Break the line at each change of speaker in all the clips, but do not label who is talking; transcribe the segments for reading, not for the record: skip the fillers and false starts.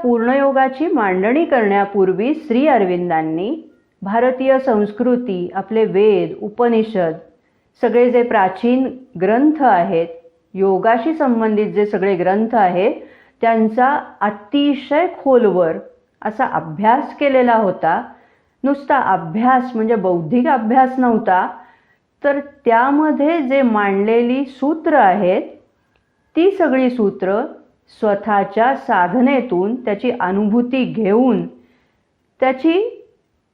पूर्णयोगाची मांडणी करण्यापूर्वी श्री अरविंदांनी भारतीय संस्कृती, आपले वेद, उपनिषद, सगळे जे प्राचीन ग्रंथ आहेत, योगाशी संबंधित जे सगळे ग्रंथ आहेत, त्यांचा अतिशय खोलवर असा अभ्यास केलेला होता. नुसता अभ्यास म्हणजे बौद्धिक अभ्यास नव्हता, तर त्यामध्ये जे मांडलेली सूत्र आहेत, ती सगळी सूत्र स्वतःच्या साधनेतून त्याची अनुभूती घेऊन त्याची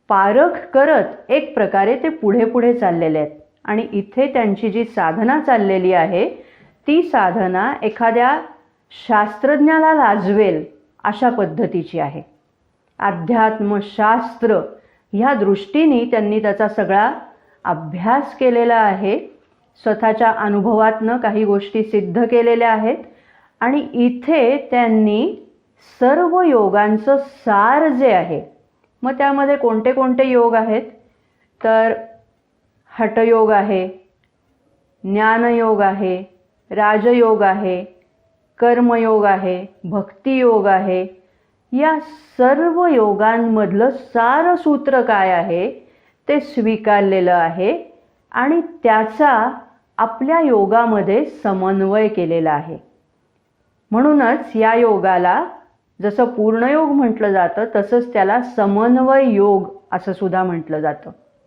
पारख करत एक प्रकारे ते पुढे पुढे चाललेले आहेत. आणि इथे त्यांची जी साधना चाललेली आहे, ती साधना एखाद्या शास्त्रज्ञाला लाजवेल अशा पद्धतीची आहे. अध्यात्मशास्त्र ह्या दृष्टीने त्यांनी त्याचा सगळा अभ्यास केलेला आहे. स्वतःच्या अनुभवातनं काही गोष्टी सिद्ध केलेल्या आहेत. आणि इथे त्यांनी सर्व योगांचं सार जे आहे, मग त्यामध्ये कोणते कोणते योग आहेत, तर हठयोग आहे, ज्ञानयोग आहे, राजयोग आहे, कर्मयोग आहे, भक्तियोग आहे. या सर्व योगांमधलं सारसूत्र काय आहे ते स्वीकारलेलं आहे आणि त्याचा आपल्या योगामध्ये समन्वय केलेला आहे. म्हणूनच या योगाला जसं पूर्णयोग म्हटलं जातं, तसंच त्याला समन्वय योग असं सुद्धा म्हटलं जातं.